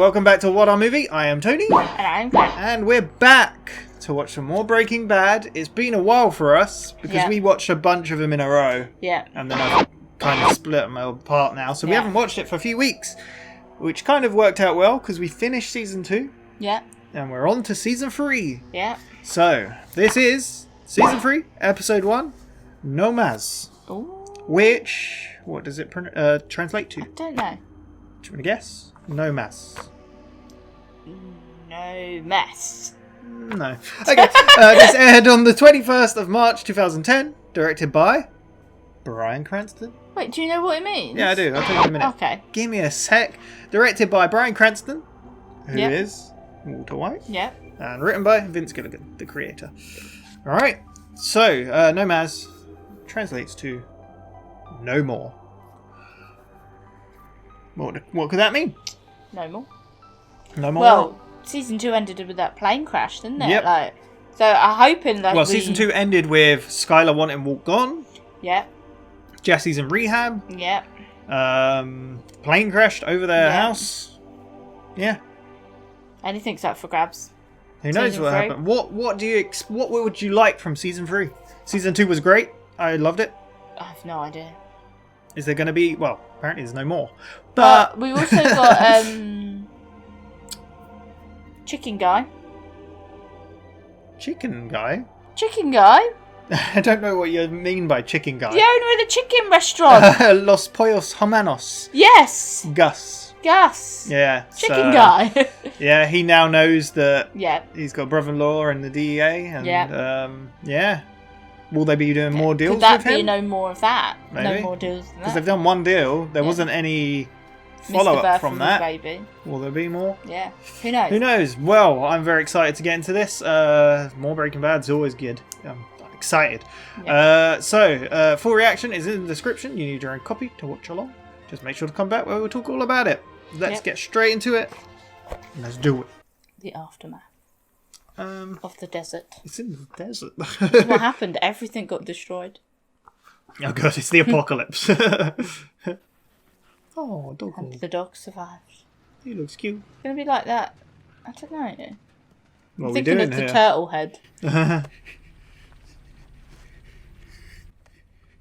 welcome back to WhatAreMovie. I am Tony. And I'm Bryan. And we're back to watch some more Breaking Bad. It's been a while for us because we watched a bunch of them in a row. Yeah. And then I've kind of split them apart now. So we haven't watched it for a few weeks, which kind of worked out well because we finished Season 2. Yeah. And we're on to Season 3. Yeah. So, this is Season 3, Episode 1, No Mas. Ooh. Which, what does it translate to? I don't know. Do you want to guess? No Mas. No mess. No. Okay. This aired on the 21st of March 2010, directed by Bryan Cranston. Wait, do you know what it means? Yeah, I do. I'll tell you in a minute. Okay. Give me a sec. Directed by Bryan Cranston, who Yep. is Walter White, Yeah. and written by Vince Gilligan, the creator. Alright. So, No Mas translates to no more. What could that mean? No more. No more? Well, season 2 ended with that plane crash, didn't it? Yep. Like, so I'm hoping that Season 2 ended with Skylar wanting Walt gone. Yeah. Jesse's in rehab. Yeah. Plane crashed over their house. Yeah. Anything's up for grabs. Who knows Season what 3. happened? What would you like from Season 3? Season 2 was great. I loved it. I have no idea. Is there going to be... Well, apparently there's no more. But we also got Chicken Guy. Chicken Guy? Chicken Guy? I don't know what you mean by Chicken Guy. The owner of the chicken restaurant. Los Pollos Hermanos. Yes. Gus. Gus. Yeah. Chicken Guy. Yeah, he now knows that Yeah. he's got a brother-in-law in the DEA. And, Yeah. Will they be doing more deals Could that with him? be no more of that? Maybe. No more deals than Because that. they've done one deal. There wasn't any follow-up from that. Baby. Will there be more? Yeah. Who knows? Who knows? Well, I'm very excited to get into this. More Breaking Bad's always good. I'm excited. Yeah. Full reaction is in the description. You need your own copy to watch along. Just make sure to come back where we'll talk all about it. Let's get straight into it. Let's do it. The aftermath of the desert. It's in the desert. What happened? Everything got destroyed. Oh god, it's the apocalypse. Oh, dog. And the dog survived. He looks cute. It's going to be like that. I don't know. What I'm are we thinking doing of the here? turtle head.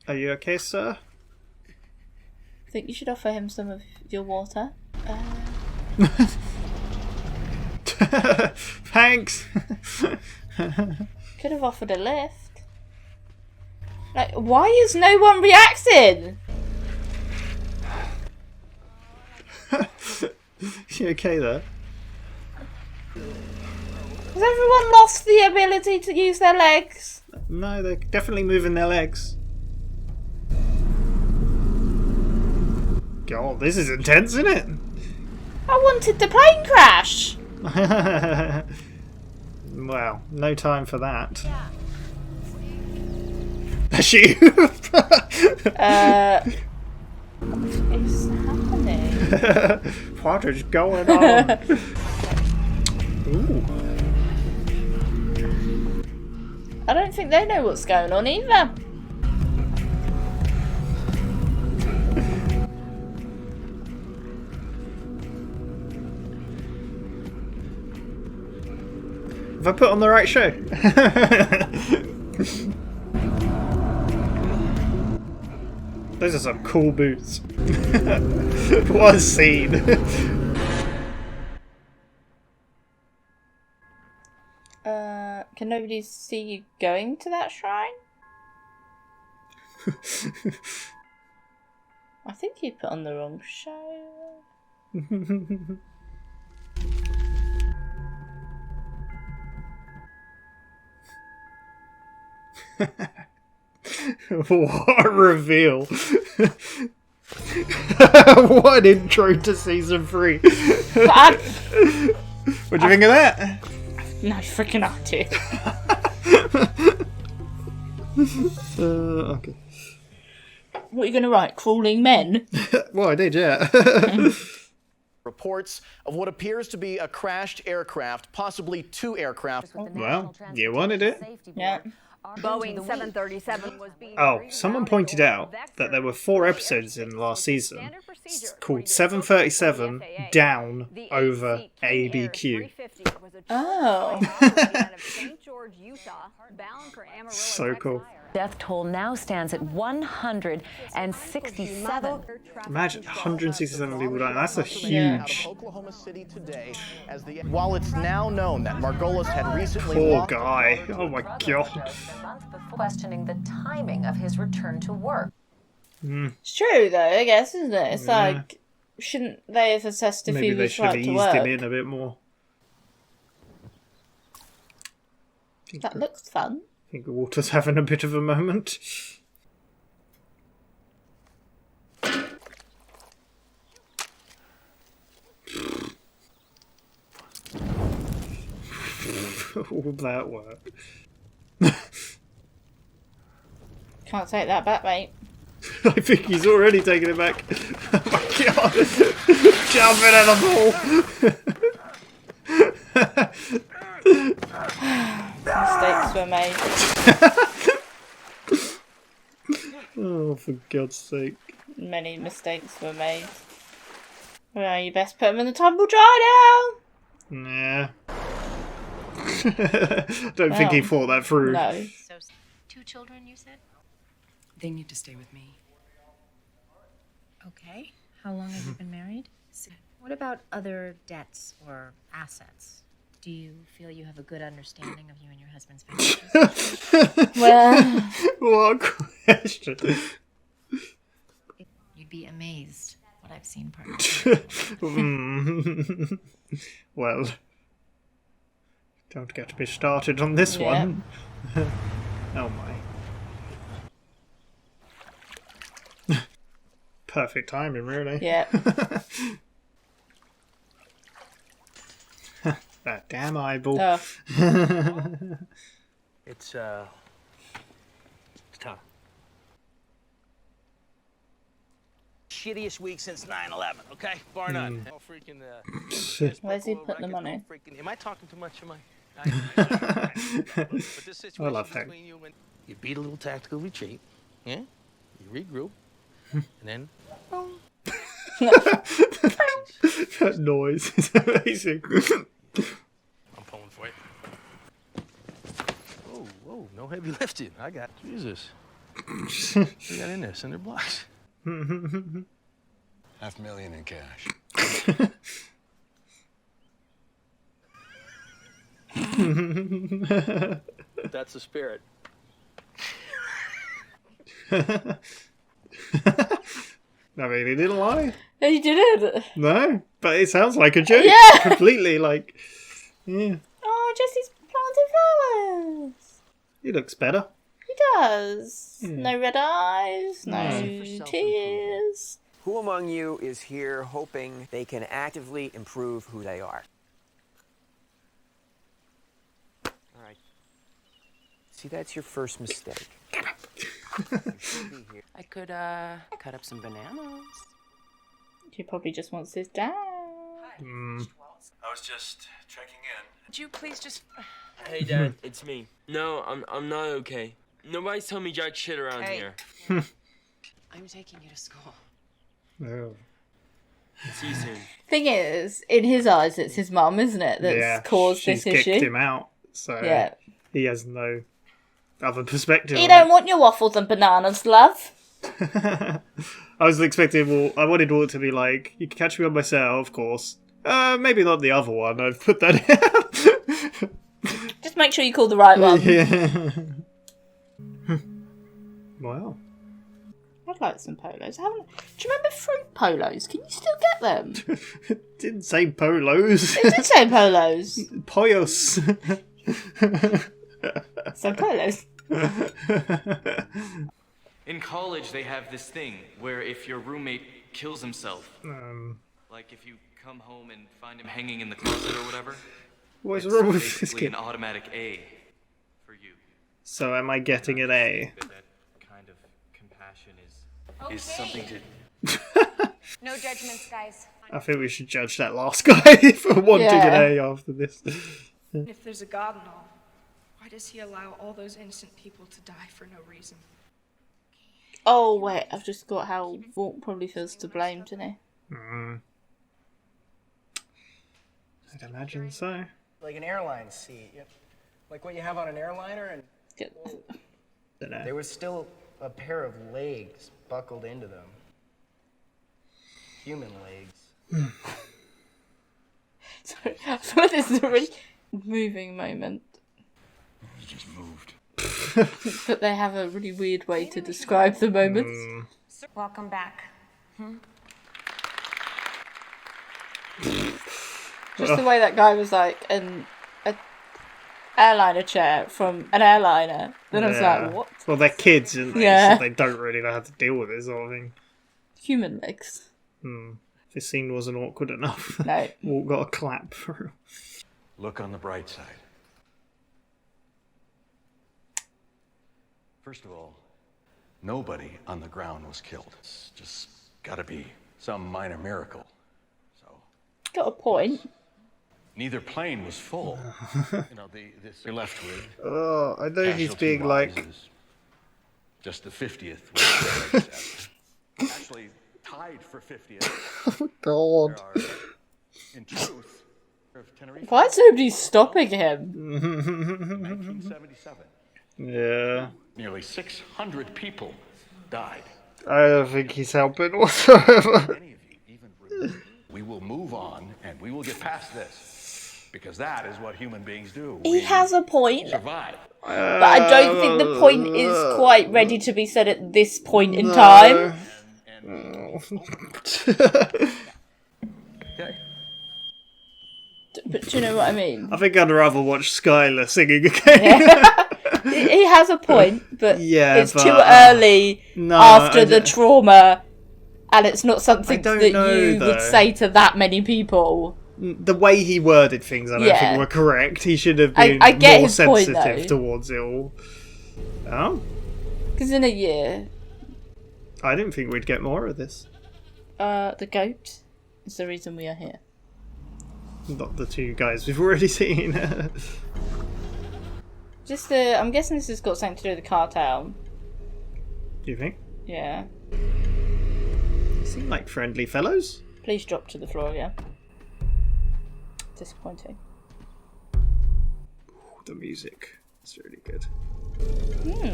Are you okay, sir? I think you should offer him some of your water. Thanks. Could have offered a lift. Like, why is no one reacting? You okay there? Has everyone lost the ability to use their legs? No, they're definitely moving their legs. God, this is intense, isn't it? I wanted the plane crash. Well, no time for that. That's you. What is happening? What is going on? Ooh. I don't think they know what's going on either. Have I put on the right show? Those are some cool boots. What a scene. Can nobody see you going to that shrine? I think you put on the wrong show. What a reveal. What an intro to Season 3. What do you think of that? No freaking idea. Okay. What are you going to write? Crawling men? Well, I did, yeah. Reports of what appears to be a crashed aircraft, possibly two aircraft. Well, you wanted it. Yeah. Boeing 737 was being Oh, someone pointed out that there were 4 episodes in the last season called 737 down over ABQ. Oh. So cool. Death toll now stands at 167. Imagine 167 people dying. That's a huge... Oklahoma City today, while it's now known that Margolis had recently Poor lost guy. Oh my god. Questioning the timing of his return to work. It's true, though, I guess, isn't it? It's like, shouldn't they have assessed if Maybe he they was should have right to eased work? him in a bit more. That looks fun. I think Walter's having a bit of a moment. All that work. Can't take that back, mate. I think he's already taken it back. Oh my god! Jumping at the ball! Mistakes were made. Oh, for God's sake. Many mistakes were made. Well, you best put them in the tumble dryer now. Nah. Don't think he thought that through. No. So, 2 children, you said? They need to stay with me. Okay. How long have you been married? What about other debts or assets? Do you feel you have a good understanding of you and your husband's finances? Well, What a question. You'd be amazed what I've seen partly. Well, don't get me started on this Yeah. one. Oh my. Perfect timing, really. yeah. That damn eyeball. Oh, It's tough. Shittiest week since 9/11, okay? Bar none. All freaking, where's he putting the money? am I talking too much? Am I? But this situation I love that. between you and you beat a little tactical retreat, yeah? You regroup, and then That noise is amazing. I'm pulling for you. Whoa, no heavy lifting. I got Jesus. You got in there, cinder blocks. $500,000 in cash. That's the spirit. I mean, he didn't lie. he did. No, but it sounds like a joke. Yeah. Completely, like, yeah. Oh, Jesse's planting flowers. He looks better. He does. No red eyes, no tears. Who among you is here hoping they can actively improve who they are? All right. See, that's your first mistake. I could, cut up some bananas. He probably just wants his dad. I was just checking in. Would you please just... Hey, Dad, it's me. No, I'm not okay. Nobody's telling me jack shit around here. I'm taking you to school. Oh. See you soon. Thing is, in his eyes, it's his mum, isn't it, that's caused she's this kicked issue? him out, so Yeah. he has no other perspective. You on don't want your waffles and bananas, love. I was expecting, I wanted Walt to be like, you can catch me on my cell, of course. Maybe not the other one, I'd put that in. Just make sure you call the right one. Yeah. Wow. I'd like some polos. Do you remember fruit polos? Can you still get them? Didn't say polos. It did say polos. Poyos. So polos. In college, they have this thing where if your roommate kills himself, like if you come home and find him hanging in the closet or whatever, What's it's wrong with this basically kid? an automatic A for you. So am I getting an A? That kind of compassion is something to... No judgments, guys. I think we should judge that last guy for wanting an A after this. If there's a God and all, why Why does he allow all those innocent people to die for no reason? Oh wait, I've just got how Walt probably feels to blame, doesn't he? I'd imagine so. Like an airline seat, like what you have on an airliner, and there was still a pair of legs buckled into them. Human legs. Sorry, I feel like this is a really moving moment. You just moved. But they have a really weird way to describe the moments. Welcome back. Just the way that guy was like an airliner chair from an airliner. Then I was like, what? Well, they're kids, aren't they? Yeah. So they don't really know how to deal with it, sort of thing. Human legs. This scene wasn't awkward enough. No. Walt got a clap through. Look on the bright side. First of all, nobody on the ground was killed. It's just gotta be some minor miracle. So. Got a point. Neither plane was full. They're left with. Oh, I know he's being like. Just the 50th. Was actually tied for 50th. Oh, God. In truth, Why is nobody stopping him? 1977. Yeah. Nearly 600 people died. I don't think he's helping whatsoever. We will move on and we will get past this. Because that is what human beings do. He has a point. Survive. But I don't think the point is quite ready to be said at this point in time. But do you know what I mean? I think I'd rather watch Skylar singing again. Yeah. He has a point, but it's too early after the trauma, and it's not something that you would say to that many people. The way he worded things, I don't think were correct. He should have been I get more his point, sensitive though. towards it all. Oh? Because in a year... I didn't think we'd get more of this. The goat is the reason we are here. Not the two guys we've already seen. Just I'm guessing this has got something to do with the cartel. Do you think? Yeah. Seem like friendly fellows. Please drop to the floor, yeah. Disappointing. Ooh, the music. It's really good.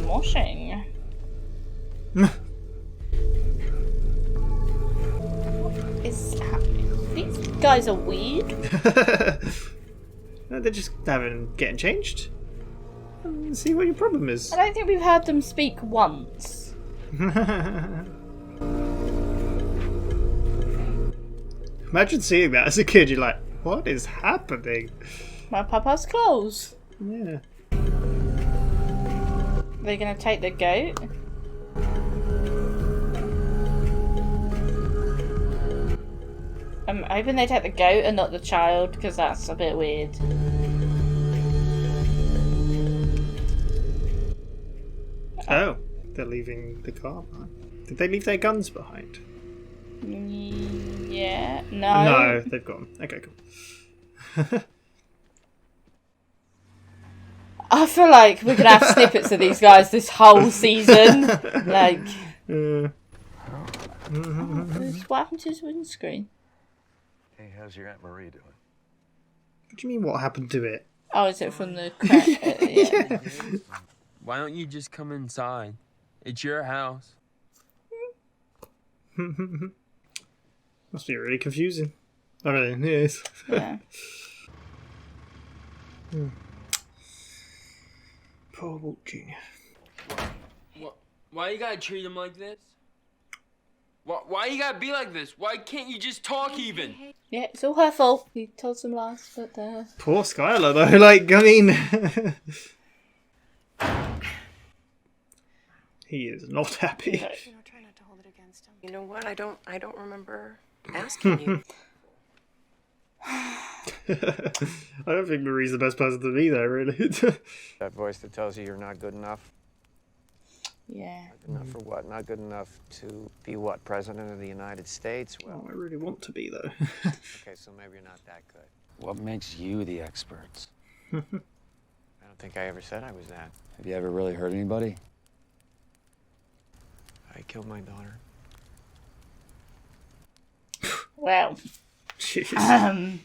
Washing. What is happening? These guys are weird. No, they're just getting changed. Let's see what your problem is. I don't think we've heard them speak once. Imagine seeing that as a kid. You're like, what is happening? My papa's clothes. Yeah. They're gonna take the goat. I'm hoping they take the goat and not the child, because that's a bit weird. Oh, they're leaving the car behind. Did they leave their guns behind? Yeah. No. No, they've gone. Okay, cool. I feel like we're gonna have snippets of these guys this whole season. Like, what happened to his windscreen? Hey, how's your Aunt Marie doing? What do you mean, what happened to it? Oh, is it from the yeah. Why don't you just come inside? It's your house. Must be really confusing. I mean, it is. Yeah. Poor Walt Jr. Why you gotta treat him like this? Why you gotta be like this? Why can't you just talk even? Yeah, it's all her fault. He told some lies, but Poor Skylar though, like, I mean... he is not happy. Try not to hold it against him. You know what? I don't remember asking you. I don't think Marie's the best person to be there, really. That voice that tells you you're not good enough. Yeah. Not good enough for what? Not good enough to be what? President of the United States? Well, I really want to be, though. Okay, so maybe you're not that good. What makes you the experts? I don't don't think I ever said I was that. Have you ever really hurt anybody? I killed my daughter. Well. I'm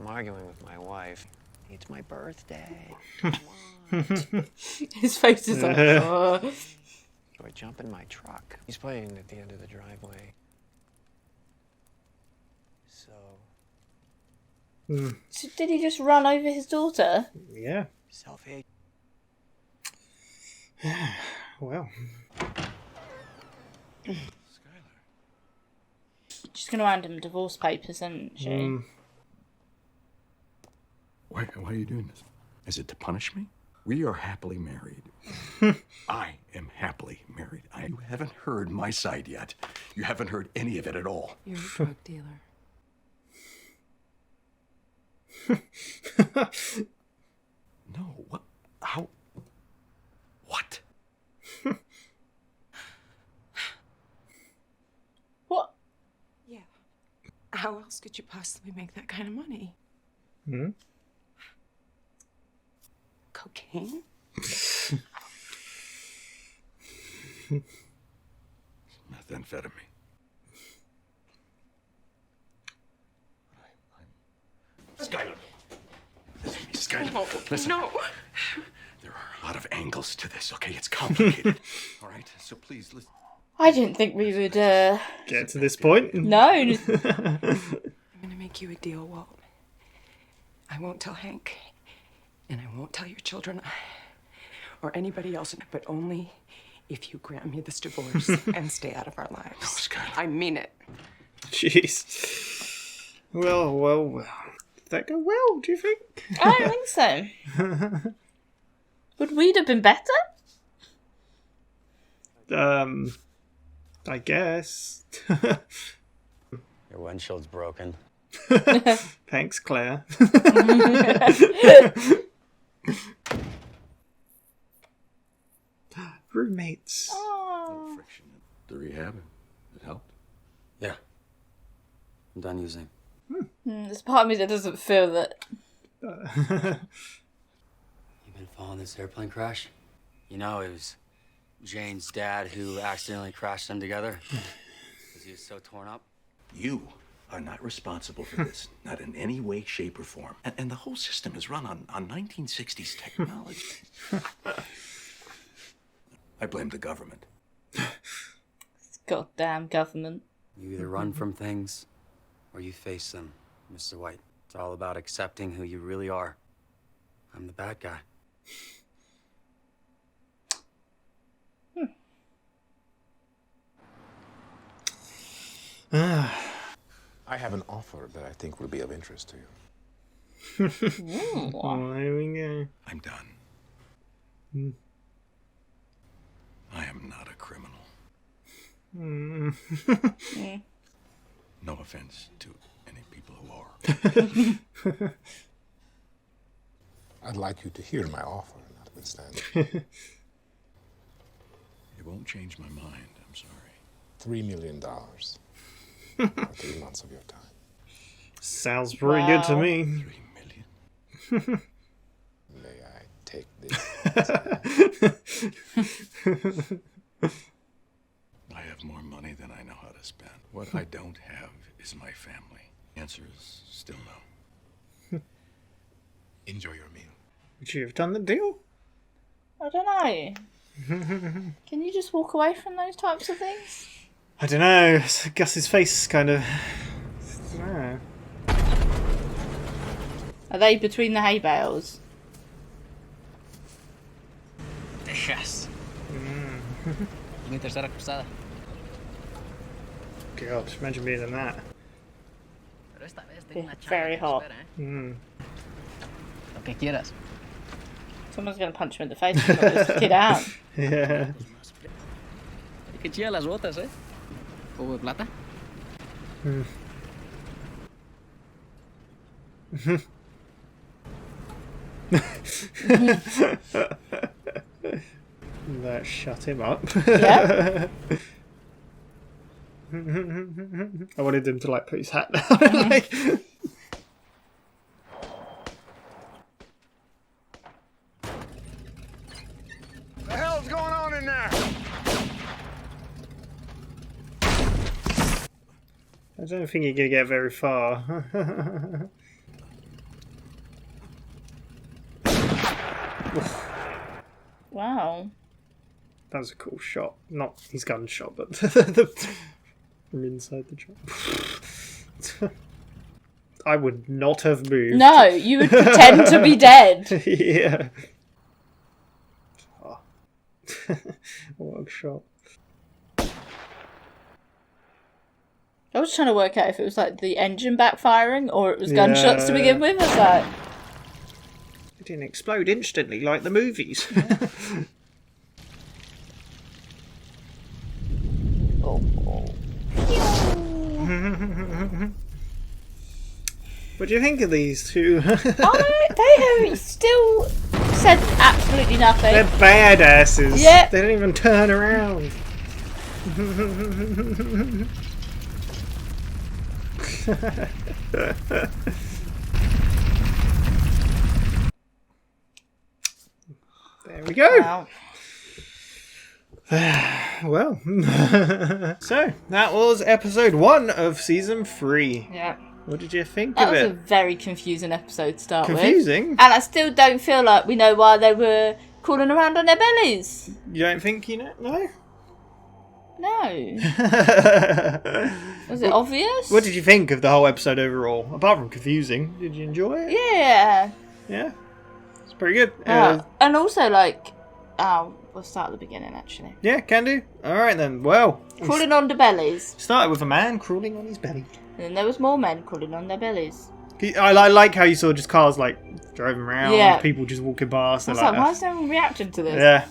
arguing with my wife. It's my birthday. His face is like, oh. So I jump in my truck. He's playing at the end of the driveway. So... So did he just run over his daughter? Yeah. Self-hate. Well. She's going to hand him divorce papers, isn't she? Why are you doing this? Is it to punish me? We are happily married. I am happily married. You haven't heard my side yet. You haven't heard any of it at all. You're a drug dealer. No, what? How? What? What? Yeah. How else could you possibly make that kind of money? Cocaine? Methamphetamine. Skylar. Listen to me, Skylar. No, listen. no. There are a lot of angles to this, okay? It's complicated. All right? So please, listen. I didn't think we would, get to this point. No. I'm gonna make you a deal, Walt. I won't tell Hank, and I won't tell your children, or anybody else, but only if you grant me this divorce and stay out of our lives. No, Skylar. I mean it. Jeez. Well. Did that go well, do you think? I don't think so. Would weed have been better? I guess. Your windshield's broken. Thanks, Claire. Roommates. Oh. Friction at the rehab. It helped. Yeah. I'm done using. There's part of me that doesn't feel that. You've been following this airplane crash? You know, it was Jane's dad who accidentally crashed them together because he was so torn up. You are not responsible for this, not in any way, shape, or form. And the whole system is run on 1960s technology. I blame the government. Goddamn government. You either run from things or you face them, Mr. White. It's all about accepting who you really are. I'm the bad guy. I have an offer that I think will be of interest to you. Oh, here we go. I'm done. I am not a criminal. No offense to any people who are. I'd like you to hear my offer, notwithstanding. It won't change my mind, I'm sorry. $3 million for 3 months of your time. Sounds pretty good to me. 3 million? May I take this? I have more money than I know how to spend. What I don't have is my family. The answer is still no. Enjoy your meal. Would you have done the deal? I don't know. Can you just walk away from those types of things? I don't know. Gus's face kind of... I don't know. Are they between the hay bales? Yes. Mi tercera cruzada. God, imagine being in that. Very hot. Lo que quieras. Someone's going to punch him in the face and not just get out. Yeah. Qué chidas las botas, ¿eh? ¿Juego de plata? That shut him up. Yeah. I wanted him to like put his hat down. Like... I don't think you're going to get very far. Wow. That was a cool shot. Not his gunshot, but from inside the truck. I would not have moved. No, you would pretend to be dead. Yeah. Oh. What a shot. I was trying to work out if it was like the engine backfiring or it was gunshots to begin with. I was like, it didn't explode instantly like the movies. What do you think of these two? They have still said absolutely nothing. They're badasses. Yep. They don't even turn around. There we go. Wow. Well, so that was episode 1 of season 3. Yeah. What did you think That of was it? a very confusing episode to start with. Confusing? And I still don't feel like we know why they were crawling around on their bellies. You don't think you know? No? No. Was it obvious? What did you think of the whole episode overall? Apart from confusing, did you enjoy it? Yeah. Yeah? It's pretty good. And also, like, we'll start at the beginning, actually. Yeah, can do. Alright then, well. Crawling on the bellies. Started with a man crawling on his belly. And then there was more men crawling on their bellies. I like how you saw just cars, like, driving around, people just walking past. I was like, why is no one reacting to this?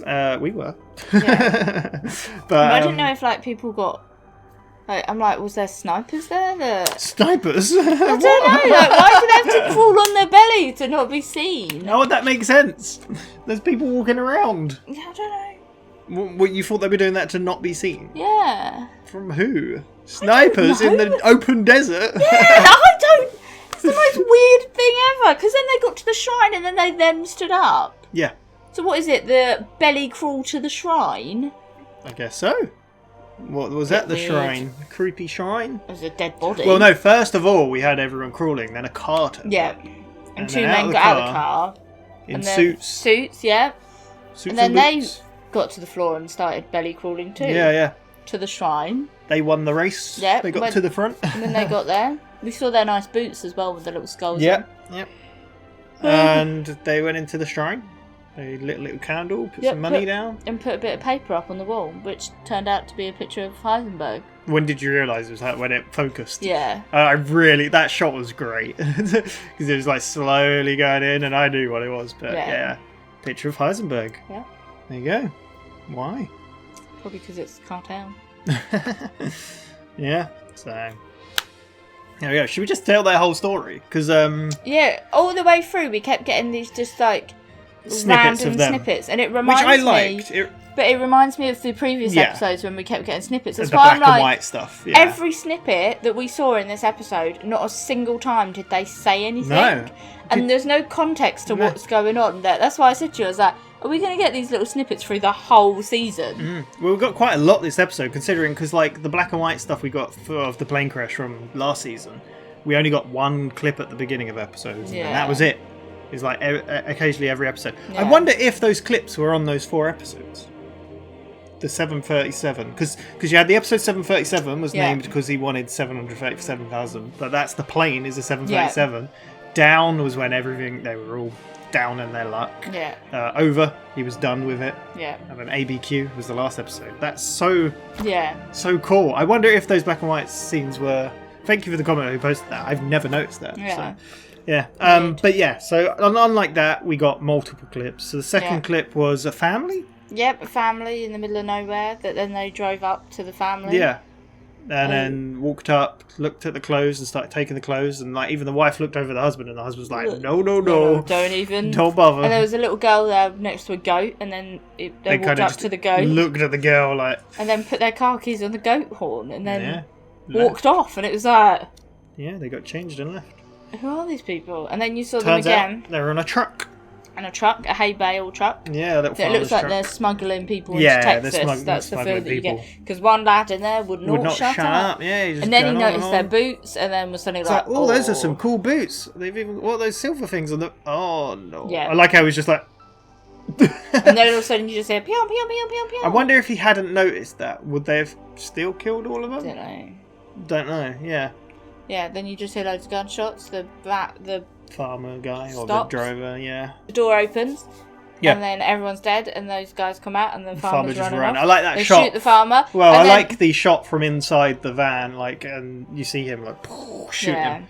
Yeah. We were. Yeah. But I didn't know if, like, people got... Like, I'm like, was there snipers there? Snipers? I don't know. Like, why do they have to crawl on their belly to not be seen? Oh, that makes sense. There's people walking around. Yeah, I don't know. What, you thought they were doing that to not be seen? Yeah. From who? Snipers in the open desert? Yeah, I don't... It's the most weird thing ever. Because then they got to the shrine and then they then stood up. Yeah. So what is it? The belly crawl to the shrine? I guess so. What was that? The Weird. shrine? The creepy shrine? It was a dead body. Well, no. First of all, we had everyone crawling. Then a car turned up. And two men got out of the car. In suits. Suits, yeah. Suits and then boots. they got to the floor and started belly crawling too. Yeah. To the shrine. They won the race. Yeah. They got to the front. And then they got there. We saw their nice boots as well with the little skulls. Yep. And they went into the shrine. They lit a little candle, put some money down. And put a bit of paper up on the wall, which turned out to be a picture of Heisenberg. When did you realise it was that? When it focused? Yeah. That shot was great. Because it was like slowly going in and I knew what it was. But yeah. Picture of Heisenberg. Yeah. There you go. Why? Probably because it's cartoon. Yeah. So... There we go. Should we just tell their whole story? Because yeah, all the way through we kept getting these just like snippets random of them. snippets, and it reminds which I liked. But it reminds me of the previous episodes when we kept getting snippets. That's the why black I'm like, and white stuff. Yeah. Every snippet that we saw in this episode, not a single time did they say anything. No. And there's no context to what's going on there. That's why I said to you, I was like, are we going to get these little snippets through the whole season? Well, we've got quite a lot this episode, considering, because like the black and white stuff we got of the plane crash from last season, we only got one clip at the beginning of episodes, and that was it. It's like occasionally every episode. Yeah. I wonder if those clips were on those 4 episodes. The 737, because you had the episode 737 was named because he wanted 737,000, but that's the plane is a 737. Yeah. Down was when they were all down in their luck. Yeah. Over, he was done with it. Yeah. And then ABQ was the last episode. That's so cool. I wonder if those black and white scenes were. Thank you for the comment who posted that. I've never noticed that. Yeah. So, yeah. But yeah. So unlike that, we got multiple clips. So the second clip was a family. Yep, a family in the middle of nowhere. That then they drove up to the family. Yeah. And then walked up, looked at the clothes, and started taking the clothes. And like even the wife looked over the husband, and the husband was like, "No, don't bother." And there was a little girl there next to a goat, and then they walked up to the goat, looked at the girl like, and then put their car keys on the goat horn, and then walked off. And it was like, yeah, they got changed and left. Who are these people? And then you saw Turns them again. Out they're on a truck. And a truck, a hay bale truck. Yeah, that it looks like they're smuggling people into Texas. That's the feel that you get. Because one lad in there would not shut up. Yeah, and then he noticed their boots, and then was suddenly like, oh, those are some cool boots. They've even what are those silver things on the. Oh no! Yeah. I like how he was just like. And then all of a sudden you just hear pew pew pew pew pew. I wonder if he hadn't noticed that, would they have still killed all of them? Don't know. Yeah. Yeah. Then you just hear loads of gunshots. The farmer guy stops. Or the driver, yeah. The door opens, yeah, and then everyone's dead, and those guys come out, and the farmer's just running run. off. I like that they shot. Shoot the farmer. Well, I like the shot from inside the van, like, and you see him like shooting him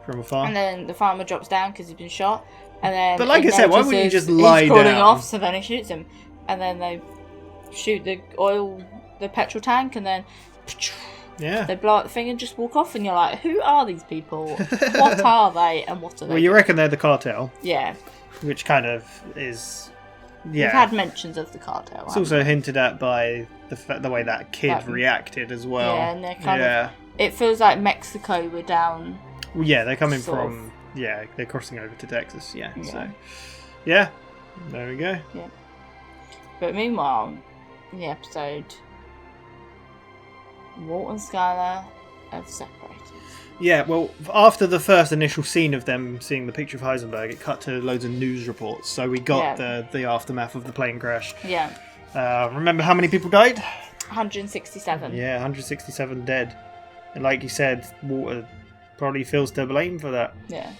from afar. And then the farmer drops down because he's been shot, and then. But like I said, why wouldn't you just lie he's down? crawling off, so then he shoots him, and then they shoot the petrol tank, and then. Yeah. They blow out the thing and just walk off, and you're like, who are these people? What are they, and what are they? Well, you reckon they're the cartel? Yeah. Which kind of is. Yeah. We've had mentions of the cartel. It's also hinted at by the way that kid reacted as well. Yeah, and they're kind of. It feels like Mexico were down. Well, yeah, they're coming from. Yeah, they're crossing over to Texas. Yeah. So. Yeah. There we go. Yeah. But meanwhile, in the episode. Walt and Skylar have separated. Yeah, well, after the first initial scene of them seeing the picture of Heisenberg, it cut to loads of news reports. So we got the aftermath of the plane crash. Yeah. Remember how many people died? 167. Yeah, 167 dead. And like you said, Walter probably feels to blame for that. Yeah.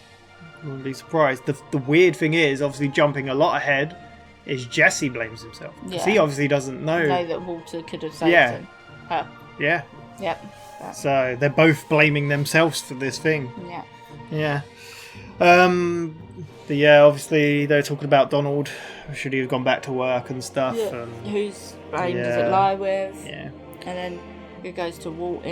I wouldn't be surprised. The weird thing is, obviously jumping a lot ahead, is Jesse blames himself. Because he obviously doesn't know that Walter could have saved him. Her. Yeah. Yep. So they're both blaming themselves for this thing. Yeah. Yeah. But yeah, obviously they're talking about Donald. Should he have gone back to work and stuff? Yeah. And whose brain does it lie with? Yeah. And then it goes to Walt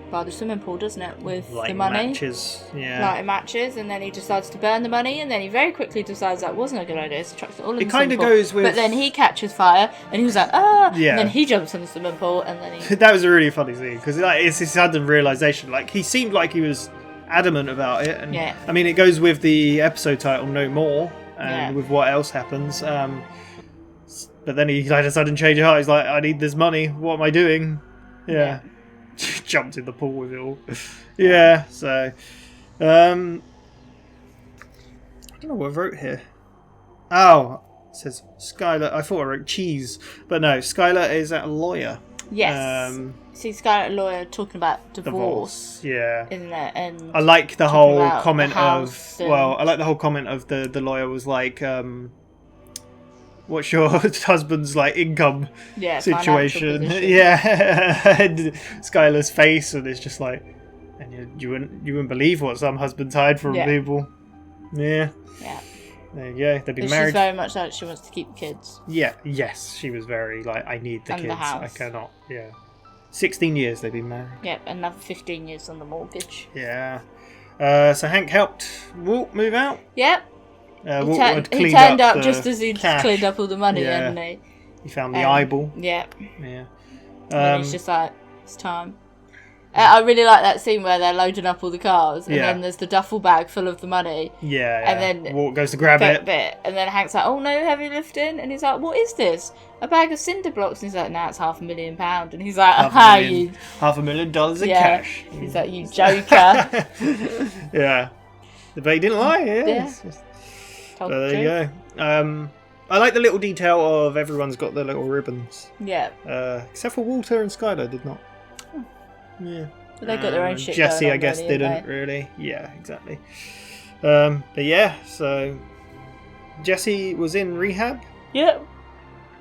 by the swimming pool, doesn't it? With lighting the money. Matches. Yeah. Lighting matches, and then he decides to burn the money, and then he very quickly decides that wasn't a good idea, so chucks it all in the swimming pool. It kind of goes with. But then he catches fire, and he was like, ah! Yeah. And then he jumps in the swimming pool, and then he. That was a really funny scene because it's his sudden realization. Like he seemed like he was adamant about it, and I mean it goes with the episode title "No More" and with what else happens. But then he had a sudden change of heart. He's like, I need this money. What am I doing? Yeah. Jumped in the pool with it all. Yeah, so I don't know what I wrote here. Oh, it says Skylar. I thought I wrote cheese, but no, Skylar is a lawyer. Yes. See Skylar, a lawyer, talking about divorce. Yeah. Isn't it? And I like the whole comment of. Well, I like the whole comment of the lawyer was like. What's your husband's like income situation? Yeah, and Skylar's face, and it's just like, and you wouldn't believe what some husbands hide from people. Yeah. Yeah. There you go. They've been married. She's very much like she wants to keep kids. Yeah. Yes, she was very like, I need the and kids. The house. I cannot. Yeah. 16 years they've been married. Yep, another 15 years on the mortgage. Yeah. So Hank helped Walt move out. Yep. He turned up just as he'd cleaned up all the money, and he found the eyeball. Yeah. Yeah. And he's just like, it's time. I really like that scene where they're loading up all the cars, and then there's the duffel bag full of the money. Yeah. And then Walt goes to grab it. And then Hank's like, oh no, heavy lifting. And he's like, what is this? A bag of cinder blocks. And he's like, nah, it's £500,000. And he's like, $500,000 in cash. He's like, you joker. Yeah. But he didn't lie. Yeah. So there you go. I like the little detail of everyone's got their little ribbons. Yeah. Except for Walter and Skylar did not. Yeah. But they got their own shit. Jesse, going on, I guess, really, didn't really. Yeah, exactly. But yeah, so Jesse was in rehab. Yep.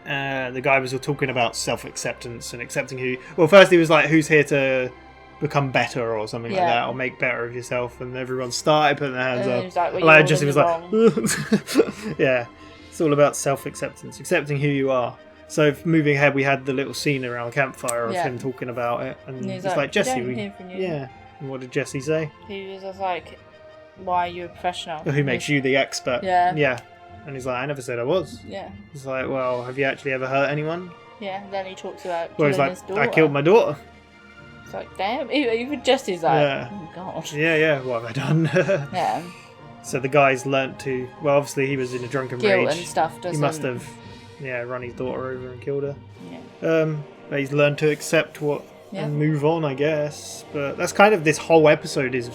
The guy was all talking about self-acceptance and accepting who. Well, first he was like, "Who's here to become better or something like that, or make better of yourself?" And everyone started putting their hands up. He was like, Jesse was like, "Yeah, it's all about self-acceptance, accepting who you are." So moving ahead, we had the little scene around the campfire of him talking about it, and it's like Jesse, yeah. And what did Jesse say? He was just like, "Why are you a professional? Who makes you the expert?" Yeah. Yeah. And he's like, "I never said I was." Yeah. He's like, "Well, have you actually ever hurt anyone?" Yeah. And then he talks about killing his daughter. "I killed my daughter." It's like, damn. Even Jesse's like, oh god. Yeah. What have I done? Yeah. So the guy's learnt to... Well, obviously he was in a drunken Guilt rage. and stuff, He doesn't... must have, run his daughter over and killed her. Yeah. But he's learned to accept and move on, I guess. But that's kind of this whole episode is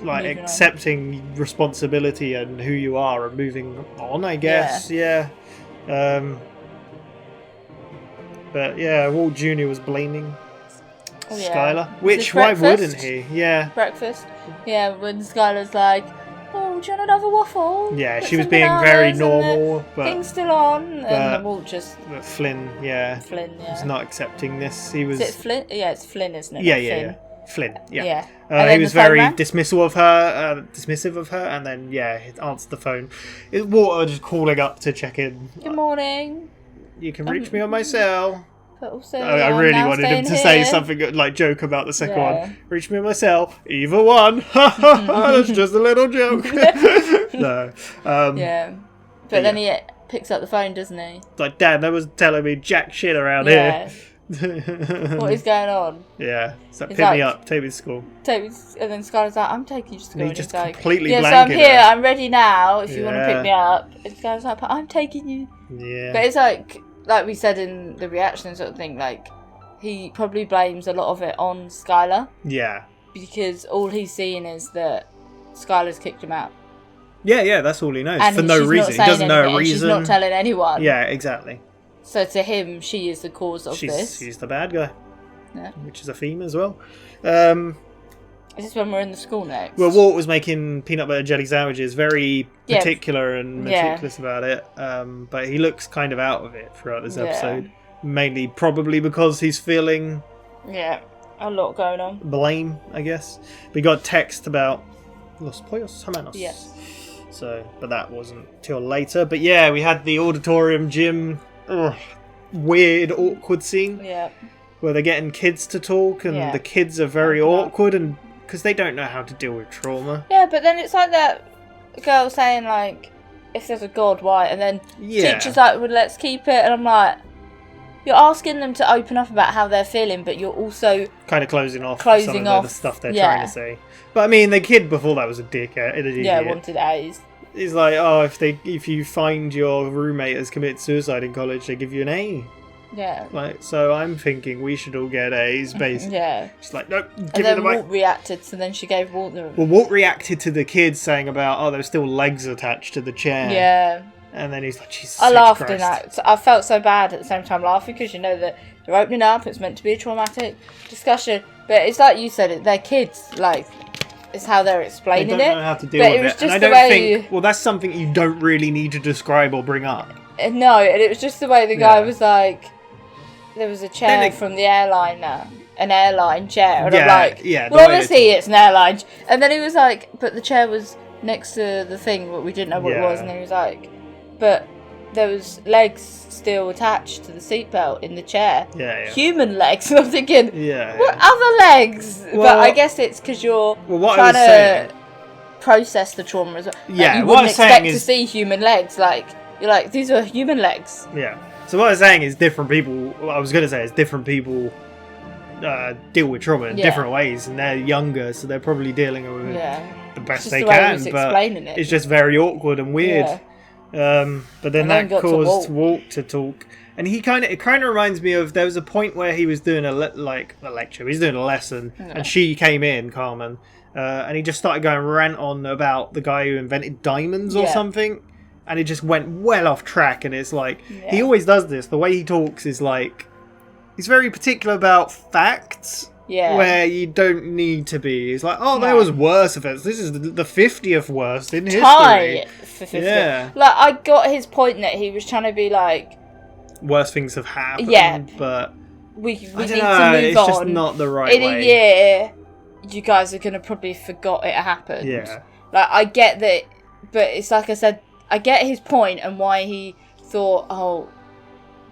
like Moving accepting responsibility and who you are and moving on, I guess. Yeah. But yeah, Walt Jr. was blaming Skylar. Which, why wouldn't he? Yeah. Breakfast. Yeah, when Skylar's like, oh, do you want another waffle? Yeah, Put she was some being very bananas and normal. But thing's still on. And Walt just... But Flynn, yeah. Was not accepting this. He was... Is it Flynn? Yeah, it's Flynn, isn't it? Yeah. Flynn, yeah. Yeah. He was very dismissive of her, and then, he answered the phone. Walter just calling up to check in. Good morning. You can reach me on my cell. But also, I really wanted him to say something like joke about the second one. Reach me on my cell. Either one. That's just a little joke. No. But then he picks up the phone, doesn't he? Like, Dad, no one's telling me jack shit around here. What is going on? Yeah. So pick me up, take me to school. And then Skylar's like, I'm taking you to school. And And just he's like, completely so I'm blanking here, her. I'm ready now if you want to pick me up. And Skylar's like, but I'm taking you. Yeah. But it's like we said in the reaction sort of thing, like, he probably blames a lot of it on Skylar. Yeah. Because all he's seeing is that Skylar's kicked him out. Yeah, that's all he knows. And for no reason. He doesn't know a reason. She's not telling anyone. Yeah, exactly. So to him, she is the cause of this. She's the bad guy. Yeah. Which is a theme as well. Is this when we're in the school next? Well, Walt was making peanut butter jelly sandwiches, very particular and meticulous about it. But he looks kind of out of it throughout this episode. Mainly probably because he's feeling... Yeah, a lot going on. Blame, I guess. We got text about Los Pollos Hermanos. Yes. So, but that wasn't till later. But yeah, we had the auditorium gym weird, awkward scene. Yeah. Where they're getting kids to talk, and the kids are very awkward, and because they don't know how to deal with trauma. Yeah, but then it's like that girl saying, like, if there's a God, why? And then teacher's like, well, let's keep it. And I'm like, you're asking them to open up about how they're feeling, but you're also... kind of closing off some of the stuff they're trying to say. But I mean, the kid before that was a dickhead. Yeah, wanted A's. He's like, oh, if you find your roommate has committed suicide in college, they give you an A. Yeah. Like, so I'm thinking we should all get A's, basically. Yeah. She's like, nope, give and me then the mic. Walt reacted, so then she gave Walt the... Well, Walt reacted to the kids saying about, oh, there's still legs attached to the chair. Yeah. And then he's like, Jesus I laughed Christ. in that. I felt so bad at the same time laughing, because you know that they're opening up, it's meant to be a traumatic discussion. But it's like you said, they're kids, like... It's how they're explaining it. They don't know how to deal with it. Just and I don't think... Well, that's something you don't really need to describe or bring up. No, and it was just the way the guy was like... There was a chair from the airliner. An airline chair. And I'm like... well, obviously it's an airline. And then he was like... But the chair was next to the thing, but we didn't know what it was. And then he was like... But there was legs still attached to the seatbelt in the chair. Yeah. Human legs. And I'm thinking... Yeah. What other legs? Well, but I guess it's because you're trying to process the trauma as well. Yeah, like, you what wouldn't I'm expect saying to is... see human legs. Like, you're like, these are human legs. Yeah. So what I'm saying is different people... What I was going to say is different people deal with trauma in different ways. And they're younger, so they're probably dealing with it the best they can. But it's just very awkward and weird. Yeah. But then that caused Walt to talk. And it kind of reminds me of... There was a point where he was doing a lecture. He was doing a lesson. Yeah. And she came in, Carmen. And he just started going rant on about the guy who invented diamonds or something. And it just went well off track. And it's like... He always does this. The way he talks is like... He's very particular about facts. Yeah. Where you don't need to be. He's like, oh, there was worse events. This is the 50th worst in history. For 50. Yeah. Like, I got his point that he was trying to be like... Worse things have happened. Yeah. But... We need to move it's on. just not the right way. In a year, you guys are going to probably forgot it happened. Yeah. Like, I get that... But it's like I said... I get his point and why he thought, oh...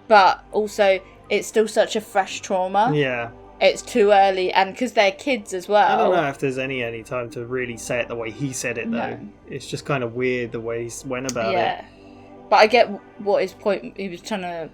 But also, it's still such a fresh trauma. Yeah. It's too early, and because they're kids as well. I don't know if there's any time to really say it the way he said it, though. No. It's just kind of weird the way he went about it. Yeah. But I get what his point... He was trying to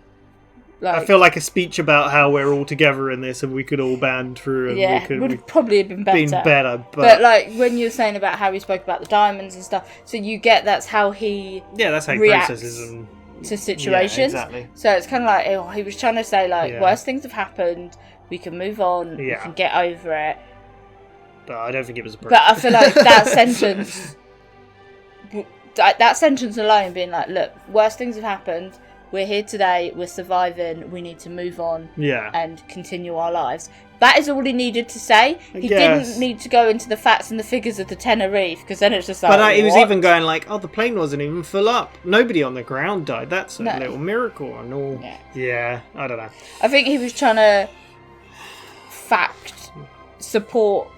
I feel like a speech about how we're all together in this and we could all band through. And would probably have been better. But like when you're saying about how he spoke about the diamonds and stuff, so you get that's how he processes them to situations. Yeah, exactly. So it's kind of like he was trying to say like worse things have happened. We can move on. We can get over it. But I don't think it was a. But I feel like that sentence. That sentence alone being like, look, worse things have happened. We're here today. We're surviving. We need to move on and continue our lives. That is all he needed to say. He didn't need to go into the facts and the figures of the Tenerife, because then it's just like. But he was even going like, "Oh, the plane wasn't even full up. Nobody on the ground died. That's a little miracle." And all. Yeah, I don't know. I think he was trying to support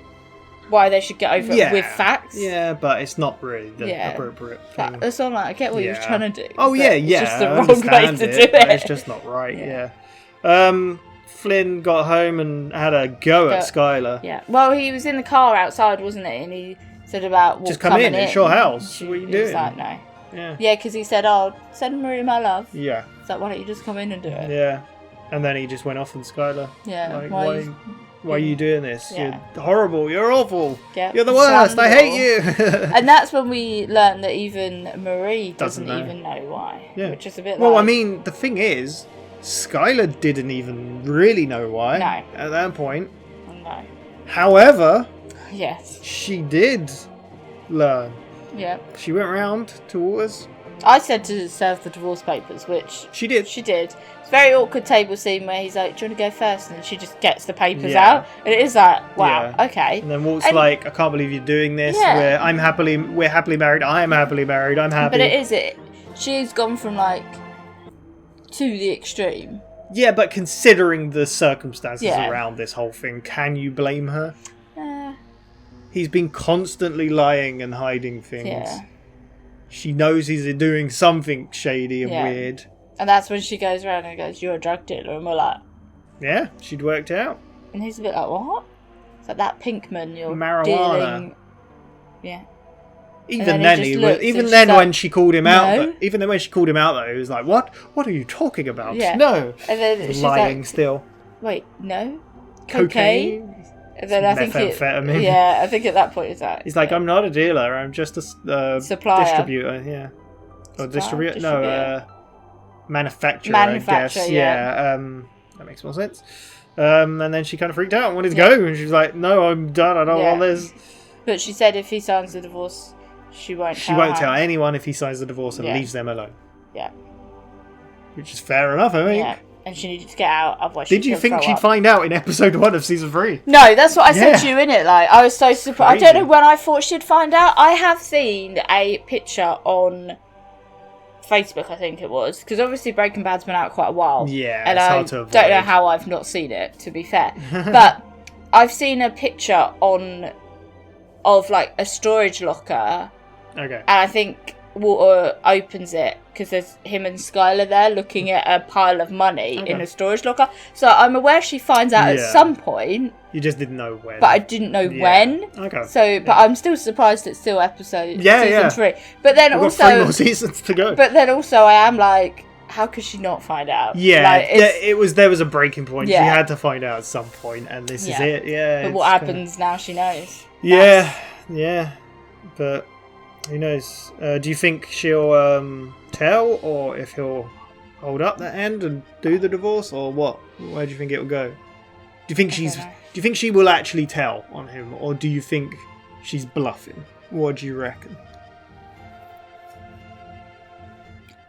why they should get over it with facts. Yeah, but it's not really the appropriate thing. That's all. I get what you're trying to do. Oh yeah. It's just the wrong way to do it. It's just not right. Flynn got home and had a go at Skylar. Yeah. Well, he was in the car outside, wasn't he? And he said about just come in. It's your house. What are you doing? He's like, no. Yeah. Yeah, because he said, "Oh, send Marie my love." Yeah. It's like, why don't you just come in and do it? Yeah. And then he just went off on Skylar. Yeah. Like, why are you doing this? Yeah. You're horrible. You're awful. Yeah. You're the worst. I hate you. And that's when we learned that even Marie doesn't even know why. Yeah. Which is a bit Well, I mean, the thing is, Skylar didn't even really know why. No. At that point. No. However, yes, she did learn. Yeah. She went round to us. I said to serve the divorce papers, which she did. She did. It's a very awkward table scene where he's like, "Do you want to go first?" And then she just gets the papers out, and it is like, wow, okay. And then Walt's like, "I can't believe you're doing this. We're happily married. I am happily married. I'm happy." But it is it. She's gone from like to the extreme. Yeah, but considering the circumstances around this whole thing, can you blame her? He's been constantly lying and hiding things. Yeah. She knows he's doing something shady and weird. And that's when she goes around and goes, "You're a drug dealer," and we're like, yeah, she'd worked out. And he's a bit like, "What?" It's like that Pinkman, you're marijuana. Dealing. Yeah. Even then, when she called him out, though, he was like, "What? What are you talking about?" Yeah. No. And then she's lying like, still. Wait, no. Cocaine. And then I think methamphetamine. I think at that point it's like he's like, "I'm not a dealer. I'm just a supplier, distributor." Yeah. Or distributor? No, manufacturer. I guess. Yeah. That makes more sense. And then she kind of freaked out and wanted to go, and she was like, "No, I'm done. I don't want this." But she said if he signs the divorce, she won't tell anyone if he signs the divorce and leaves them alone. Yeah. Which is fair enough, I think. Yeah. And she needed to get out, otherwise Did you think she'd find out in episode 1 of season 3? No, that's what I said to you, innit? Like, I was so surprised. I don't know when I thought she'd find out. I have seen a picture on Facebook, I think it was, because obviously Breaking Bad's been out quite a while. Yeah, and it's hard to avoid. Don't know how I've not seen it, to be fair. But I've seen a picture of like a storage locker. Okay. And I think Walter opens it because there's him and Skylar there looking at a pile of money in a storage locker. So I'm aware she finds out at some point. You just didn't know when. But I didn't know when. Okay. So, but I'm still surprised it's still season 3. But then We've got 3 more seasons to go. But then also I am like, how could she not find out? Yeah, like, there was a breaking point. She had to find out at some point, and this is it. Yeah. But what happens now? She knows. Yeah. But who knows? Do you think she'll tell, or if he'll hold up that end and do the divorce, or what? Where do you think it will go? Do you think Do you think she will actually tell on him, or do you think she's bluffing? What do you reckon?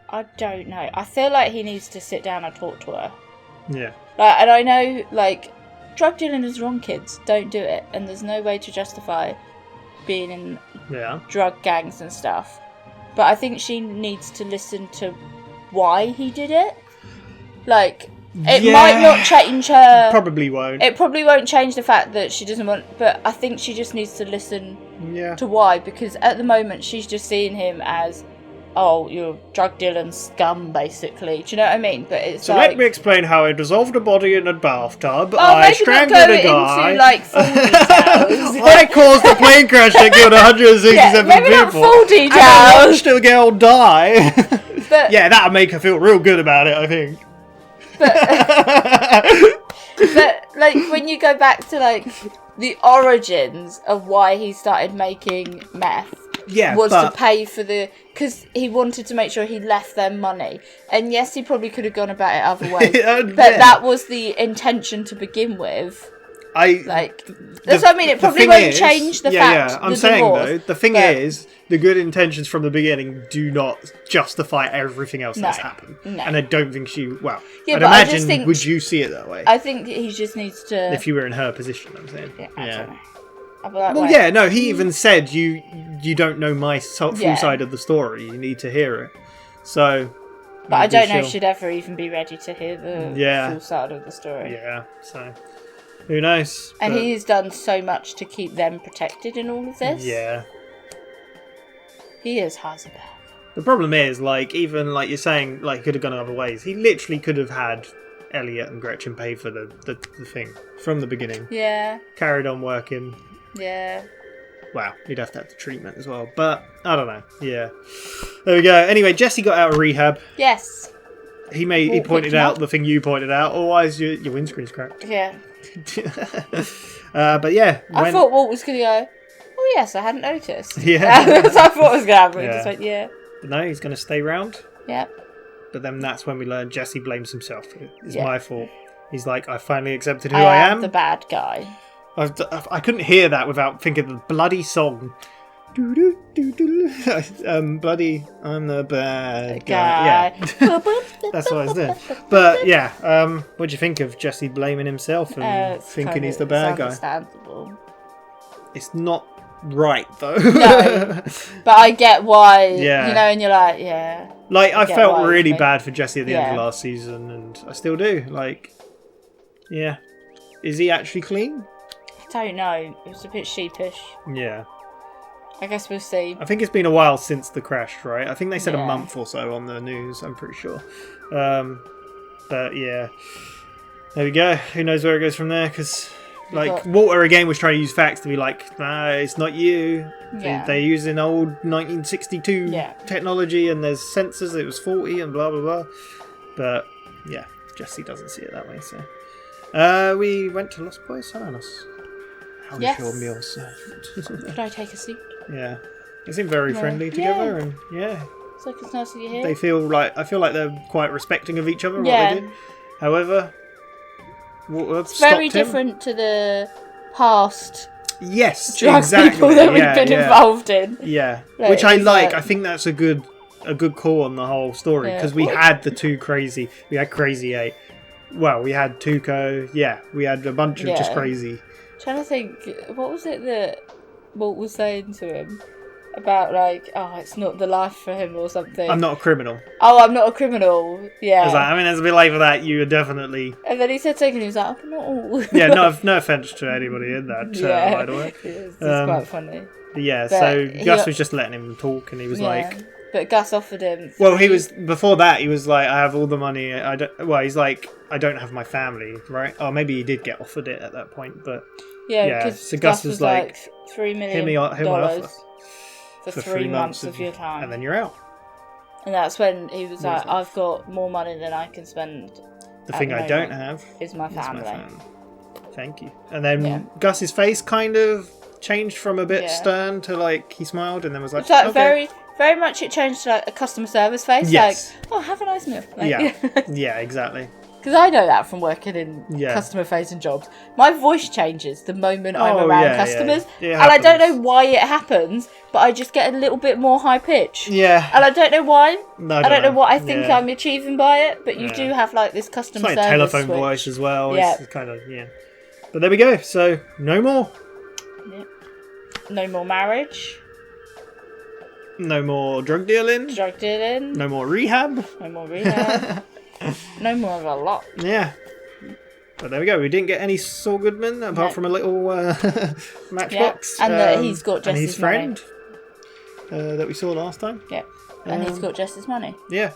I don't know. I feel like he needs to sit down and talk to her. Yeah. And I know, like, drug dealing is wrong, kids. Don't do it. And there's no way to justify being in drug gangs and stuff. But I think she needs to listen to why he did it. Like, it might not change her. Probably won't. It probably won't change the fact that she doesn't want. But I think she just needs to listen to why. Because at the moment, she's just seeing him as, oh, you're drug dealing scum, basically. Do you know what I mean? But it's so like, let me explain how I dissolved a body in a bathtub. Oh, I strangled a guy. Into, like, full details. I caused a plane crash that killed 167 maybe people. Not full details. And I watched a girl die. But yeah, that'll make her feel real good about it, I think. But like when you go back to like the origins of why he started making meth, was to pay for because he wanted to make sure he left them money. And yes, he probably could have gone about it other ways, but that was the intention to begin with. That's what I mean. It probably won't change the fact. Yeah, I'm saying though, the thing is, the good intentions from the beginning do not justify everything else that's happened. No. And I don't think I'd imagine, would you see it that way? I think he just needs to. If you were in her position, I'm saying. Yeah. He even said you don't know my full side of the story. You need to hear it. So. But I don't know if she'd ever even be ready to hear the full side of the story. Yeah. So. Who knows? And he's done so much to keep them protected in all of this. Yeah. He is Heisenberg. The problem is, even you're saying, he could have gone other ways. He literally could have had Elliot and Gretchen pay for the thing from the beginning. Yeah. Carried on working. Yeah. Wow, he'd have to have the treatment as well. But, I don't know. Yeah. There we go. Anyway, Jesse got out of rehab. Yes. He pointed out the thing you pointed out. Oh, why is your windscreen's cracked? Yeah. But yeah. I thought Walt was going to go, oh yes, I hadn't noticed. Yeah. That's what I thought was going to happen. He just went, yeah. But no, he's going to stay round. Yeah. But then that's when we learn Jesse blames himself. It's my fault. He's like, I finally accepted who I am. The bad guy. I couldn't hear that without thinking of the bloody song. Bloody, I'm the bad guy. Yeah. That's what I was doing. But yeah, what do you think of Jesse blaming himself and thinking he's the bad guy? Understandable. It's not right though. No, but I get why. Yeah. And you're like, yeah. I felt really bad for Jesse at the end of last season, and I still do. Yeah, is he actually clean? I don't know. It was a bit sheepish. Yeah. I guess we'll see. I think it's been a while since the crash, right? I think they said a month or so on the news, I'm pretty sure. But yeah. There we go. Who knows where it goes from there? Because, Walter again was trying to use facts to be like, nah, it's not you. Yeah. They're using old 1962 technology and there's sensors, it was 40 and blah, blah, blah. But, yeah, Jesse doesn't see it that way, so. We went to Los Poisanos. How was your meal served? Could I take a seat? Yeah, they seem very friendly together, and it's like it's nice that you're here. They feel I feel like they're quite respecting of each other. What they do. However, it's very different to the past. Yes, drug people that we've been involved in. Yeah, which I like. I think that's a good call on the whole story because we had the two crazy. We had Crazy 8. Well, we had Tuco. Yeah, we had a bunch of just crazy. I'm trying to think, what was it that Walt was saying to him about it's not the life for him or something. I'm not a criminal. Oh, I'm not a criminal. Yeah. There's a bit like that. You are definitely. And then he said something. He was like, "I'm not all." Yeah, no offense to anybody in that. By the way, it's quite funny. Yeah, so Gus was just letting him talk, and he was But Gus offered him. Well, he was before that. He was like, "I have all the money." He's like, "I don't have my family, right?" Oh, maybe he did get offered it at that point, but so Gus was like, $3 million for 3 months of your time, and then you're out. And that's when he was like, "I've got more money than I can spend." The thing I don't have is my family. Thank you. And then Gus's face kind of changed from a bit stern to he smiled, and then was like, it's okay. Very much it changed to a customer service face. Yes. Oh, have a nice meal. Yeah, exactly. Because I know that from working in customer-facing jobs. My voice changes the moment I'm around customers. Yeah. And I don't know why it happens, but I just get a little bit more high-pitched. Yeah. And I don't know why. No, I don't know what I think I'm achieving by it, but you do have this customer service telephone switch. voice as well. Yeah. It's kind of, But there we go. So, no more. Yeah. No more marriage. No more drug dealing. No more rehab. No more of a lot. Yeah. But there we go. We didn't get any Saul Goodman apart from a little matchbox. And that he's got Jesse's and his friend that we saw last time. Yeah. And he's got Jesse's money. Yeah.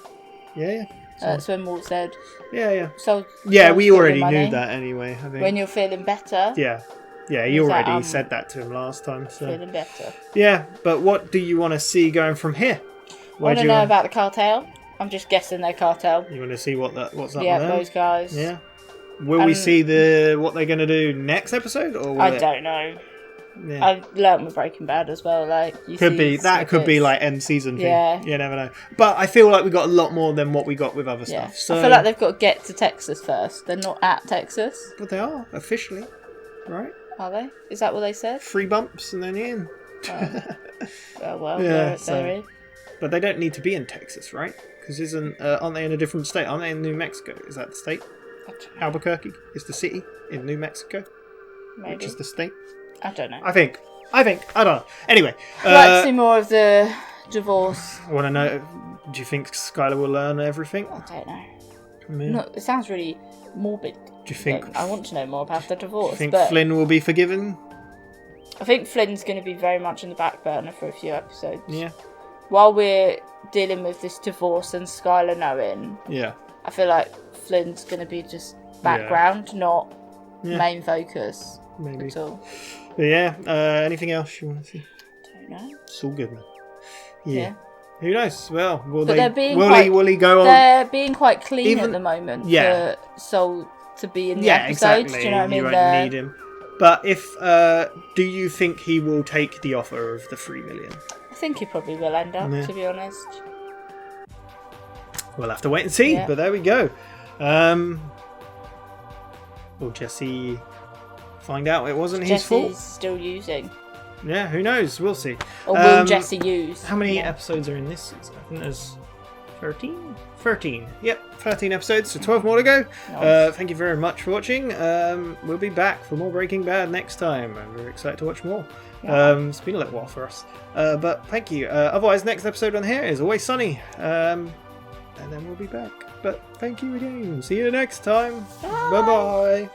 That's when Walt said. Yeah. So. Yeah, we already knew that anyway. I think. When you're feeling better. Yeah. Yeah, you already said that to him last time. So. Feeling better. Yeah, but what do you want to see going from here? I want to know about the cartel. I'm just guessing they're cartel. You want to see what's up with them? Yeah, those guys. Yeah. Will we see what they're going to do next episode? Or I don't know. Yeah. I learned with Breaking Bad as well. Like could be like end season thing. Yeah, you never know. But I feel like we got a lot more than what we got with other stuff. So I feel like they've got to get to Texas first. They're not at Texas. But they are officially, right? Are they? Is that what they said? 3 bumps and then in. Well, they're in. But they don't need to be in Texas, right? Because aren't they in a different state? Aren't they in New Mexico? Is that the state? Albuquerque is the city in New Mexico, maybe. Which is the state. I don't know. I think. I don't know. Anyway. I'd like to see more of the divorce. I want to know, do you think Skylar will learn everything? I don't know. Yeah. No, it sounds really morbid. Do you think... I want to know more about the divorce. Do you think Flynn will be forgiven? I think Flynn's going to be very much in the back burner for a few episodes. Yeah. While we're dealing with this divorce and Skylar knowing. Yeah. I feel like Flynn's going to be just background, not main focus. Maybe. At all. But yeah, anything else you want to see? Don't know. It's all good, man. Yeah. Who knows? Well, will he go on? They're being quite clean at the moment for Sol to be in the episodes. Exactly. Do you know what I mean? You won't need him. But do you think he will take the offer of the $3 million? I think he probably will end up, to be honest. We'll have to wait and see, but there we go. Will Jesse find out it wasn't his fault? Jesse's still using. Yeah, who knows? We'll see. Or will Jesse use? How many episodes are in this season? I think there's 13? 13. Yep, 13 episodes, so 12 more to go. Nice. Thank you very much for watching. We'll be back for more Breaking Bad next time. I'm very excited to watch more. It's been a little while for us. But thank you. Otherwise, next episode on here is Always Sunny. And then we'll be back. But thank you again. See you next time. Bye-bye.